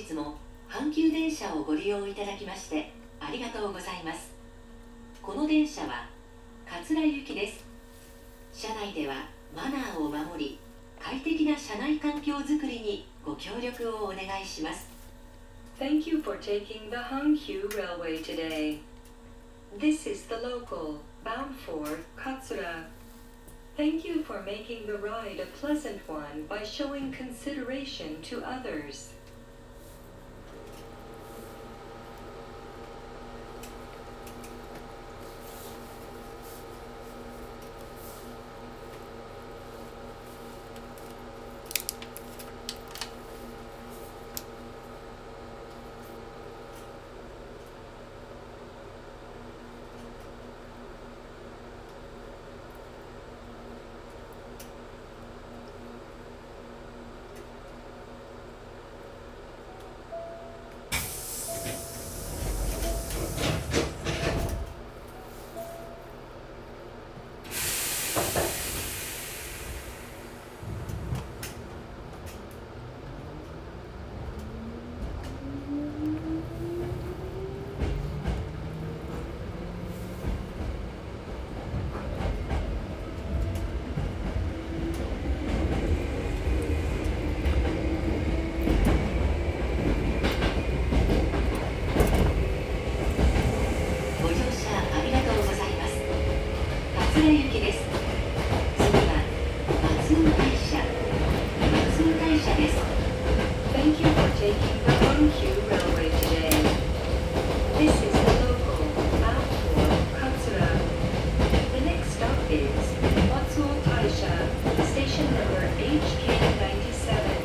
日も阪急電車をご利用いただきましてありがとうございます。この電車は桂行きです。車内ではマナーを守り、快適な車内環境づくりにご協力をお願いします。Thank you for taking the Hankyu Railway today. This is the local, bound for Katsura. Thank you for making the ride a pleasant one by showing consideration to others. Thank you for taking the Hankyu Railway today. This is the local, bound for Katsura. The next stop is Matsuo Taisha, station number HK97.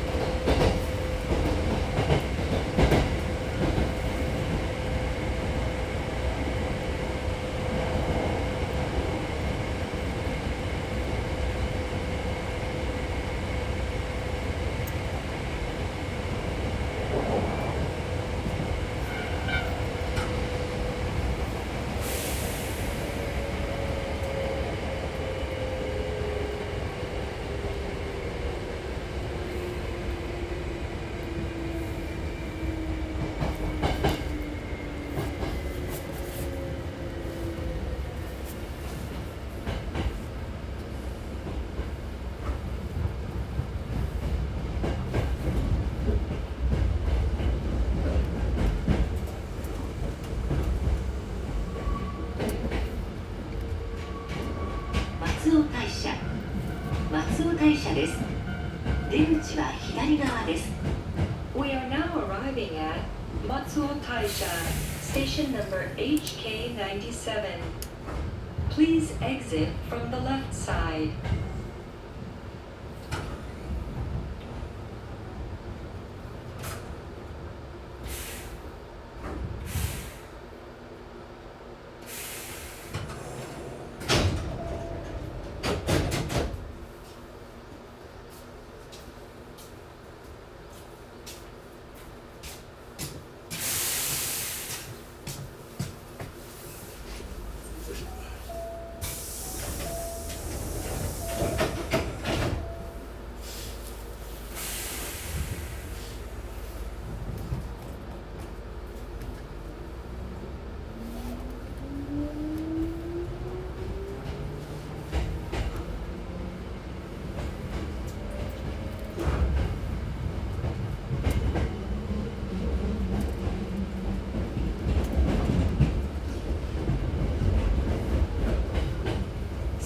松尾大社です。出口は左側です。We are now arriving at Matsuo Taisha, station number HK97. Please exit from the left side.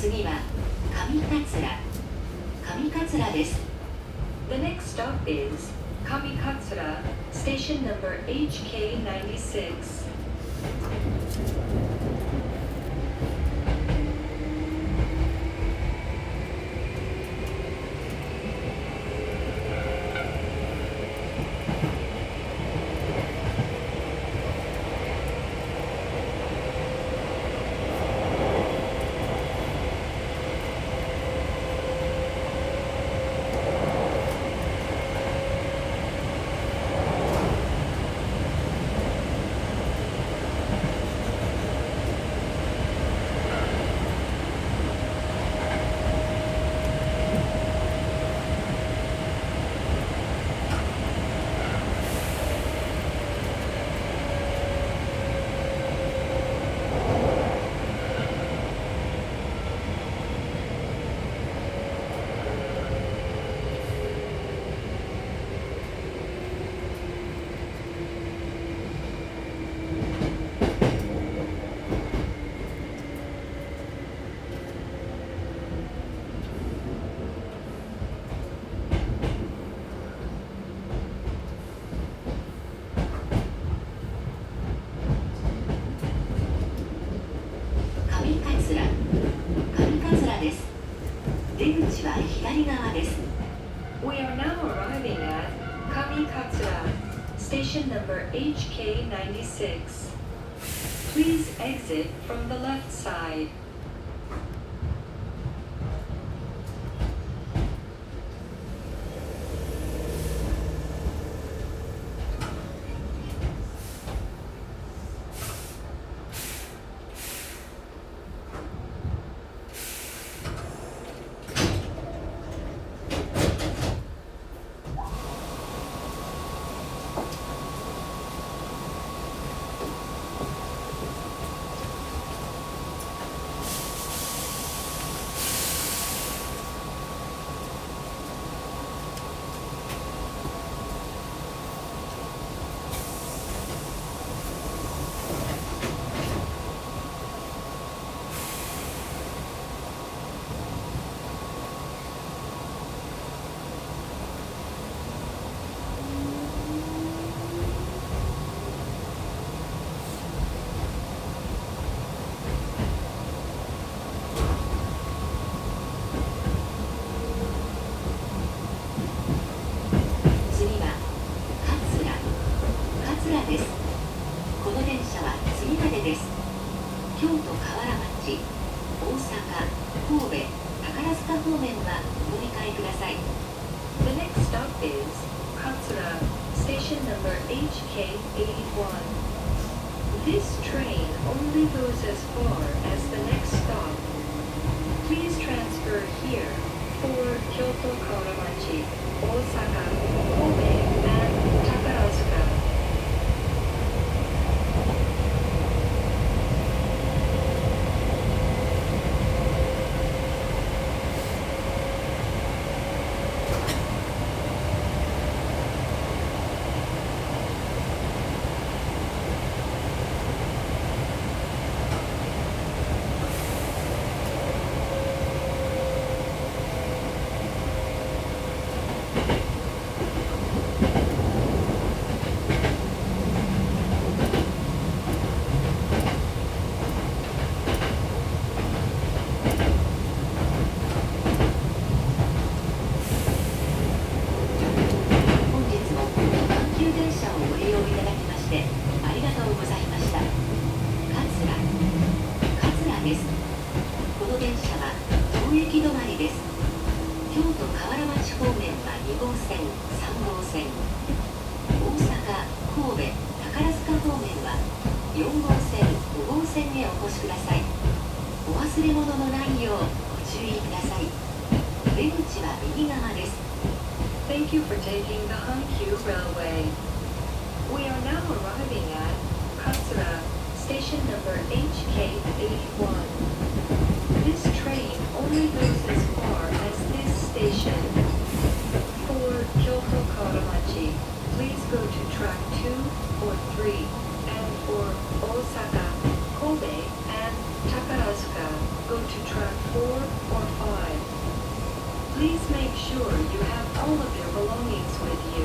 次は上桂です。The next stop is Kamikatsura, station number HK96. 左側です。 We are now arriving at Kamikatsura, station number HK96. Please exit from the left side. 京都河原町、大阪、神戸、宝塚方面はお乗り換えください。 The next stop is Katsura, station number HK81. This train only goes as far as the next stop. Please transfer here for Kyoto Kawarabachi, Osaka, Kobe, and Takarazuka. 出口は右側です。 Thank you for taking the Hankyu Railway. We are now arriving at Katsura, station number HK81. This train only goes as far as this station. For Kyoto Kawarabachi, please go to track 2 or 3, and for Osaka, Kobe, and Takarazuka, go to track 4 or 5. Please make sure you have all of your belongings with you.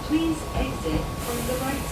Please exit from the right